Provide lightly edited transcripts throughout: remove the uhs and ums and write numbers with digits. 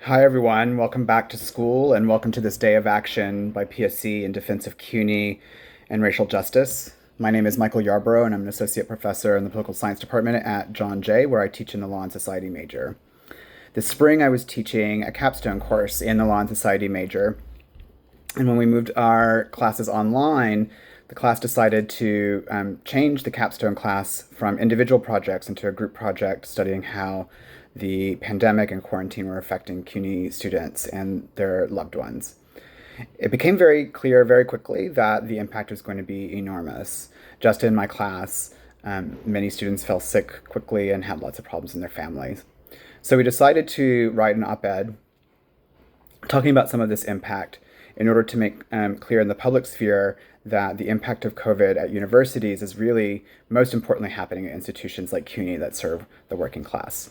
Hi, everyone. Welcome back to school and welcome to this day of action by PSC in defense of CUNY and racial justice. My name is Michael Yarborough, and I'm an associate professor in the political science department at John Jay, where I teach in the law and society major. This spring, I was teaching a capstone course in the law and society major. And when we moved our classes online, the class decided to change the capstone class from individual projects into a group project studying how the pandemic and quarantine were affecting CUNY students and their loved ones. It became very clear very quickly that the impact was going to be enormous. Just in my class, many students fell sick quickly and had lots of problems in their families. So we decided to write an op-ed talking about some of this impact in order to make clear in the public sphere that the impact of COVID at universities is really most importantly happening at institutions like CUNY that serve the working class.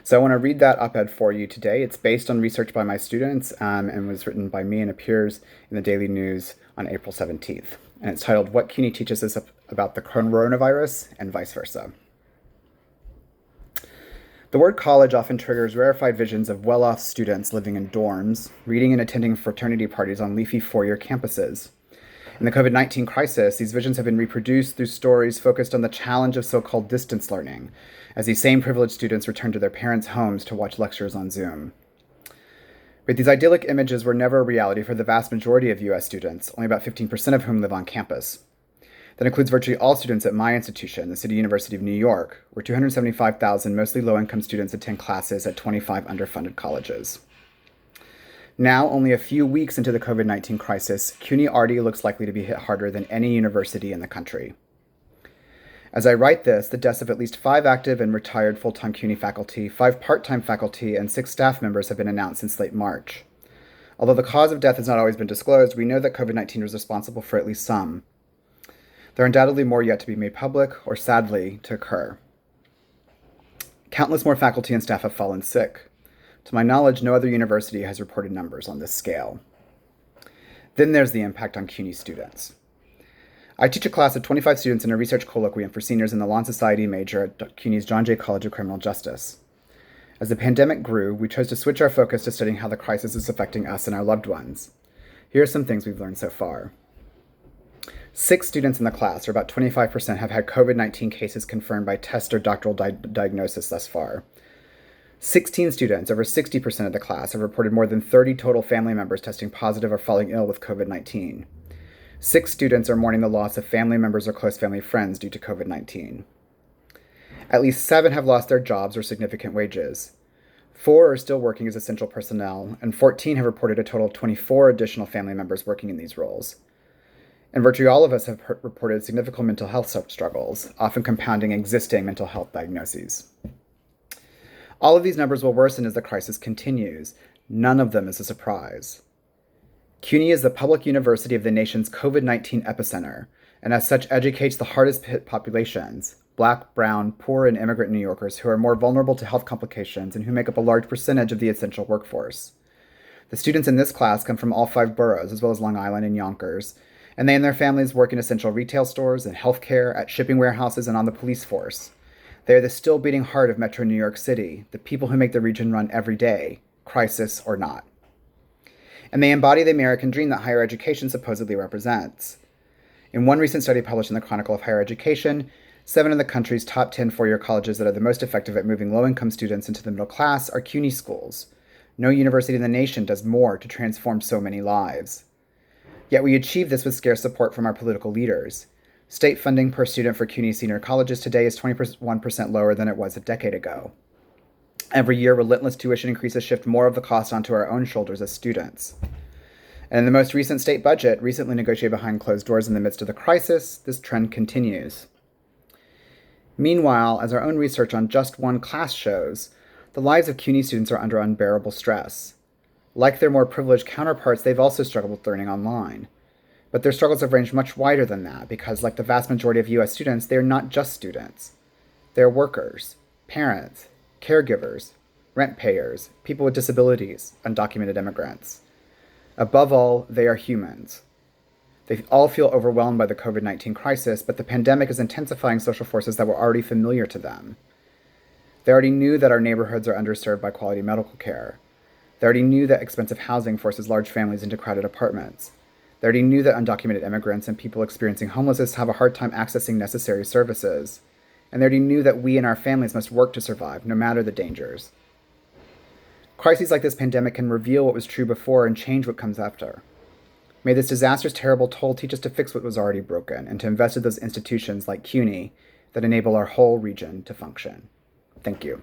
So I want to read that op-ed for you today. It's based on research by my students and was written by me and appears in the Daily News on April 17th. And it's titled, What CUNY Teaches Us About the Coronavirus and Vice Versa. The word college often triggers rarefied visions of well-off students living in dorms, reading and attending fraternity parties on leafy four-year campuses. In the COVID-19 crisis, these visions have been reproduced through stories focused on the challenge of so-called distance learning, as these same privileged students return to their parents' homes to watch lectures on Zoom. But these idyllic images were never a reality for the vast majority of U.S. students, only about 15% of whom live on campus. That includes virtually all students at my institution, the City University of New York, where 275,000 mostly low-income students attend classes at 25 underfunded colleges. Now, only a few weeks into the COVID-19 crisis, CUNY already looks likely to be hit harder than any university in the country. As I write this, the deaths of at least 5 active and retired full-time CUNY faculty, 5 part-time faculty, and 6 staff members have been announced since late March. Although the cause of death has not always been disclosed, we know that COVID-19 was responsible for at least some. There are undoubtedly more yet to be made public, or sadly, to occur. Countless more faculty and staff have fallen sick. To my knowledge, no other university has reported numbers on this scale. Then there's the impact on CUNY students. I teach a class of 25 students in a research colloquium for seniors in the Law and Society major at CUNY's John Jay College of Criminal Justice. As the pandemic grew, we chose to switch our focus to studying how the crisis is affecting us and our loved ones. Here are some things we've learned so far. 6 students in the class, or about 25%, have had COVID-19 cases confirmed by test or doctoral diagnosis thus far. 16 students, over 60% of the class, have reported more than 30 total family members testing positive or falling ill with COVID-19. 6 students are mourning the loss of family members or close family friends due to COVID-19. At least 7 have lost their jobs or significant wages. 4 are still working as essential personnel, and 14 have reported a total of 24 additional family members working in these roles. And virtually all of us have reported significant mental health struggles, often compounding existing mental health diagnoses. All of these numbers will worsen as the crisis continues. None of them is a surprise. CUNY is the public university of the nation's COVID-19 epicenter, and as such educates the hardest hit populations, Black, brown, poor, and immigrant New Yorkers who are more vulnerable to health complications and who make up a large percentage of the essential workforce. The students in this class come from all 5 boroughs, as well as Long Island and Yonkers, and they and their families work in essential retail stores and healthcare, at shipping warehouses, and on the police force. They are the still beating heart of Metro New York City, the people who make the region run every day, crisis or not. And they embody the American dream that higher education supposedly represents. In one recent study published in the Chronicle of Higher Education, 7 of the country's top 10 four-year colleges that are the most effective at moving low-income students into the middle class are CUNY schools. No university in the nation does more to transform so many lives. Yet we achieve this with scarce support from our political leaders. State funding per student for CUNY senior colleges today is 21% lower than it was a decade ago. Every year, relentless tuition increases shift more of the cost onto our own shoulders as students. And in the most recent state budget, recently negotiated behind closed doors in the midst of the crisis, this trend continues. Meanwhile, as our own research on just one class shows, the lives of CUNY students are under unbearable stress. Like their more privileged counterparts, they've also struggled with learning online. But their struggles have ranged much wider than that because, like the vast majority of U.S. students, they are not just students. They are workers, parents, caregivers, rent payers, people with disabilities, undocumented immigrants. Above all, they are humans. They all feel overwhelmed by the COVID-19 crisis, but the pandemic is intensifying social forces that were already familiar to them. They already knew that our neighborhoods are underserved by quality medical care. They already knew that expensive housing forces large families into crowded apartments. They already knew that undocumented immigrants and people experiencing homelessness have a hard time accessing necessary services. And they already knew that we and our families must work to survive, no matter the dangers. Crises like this pandemic can reveal what was true before and change what comes after. May this disaster's terrible toll teach us to fix what was already broken and to invest in those institutions like CUNY that enable our whole region to function. Thank you.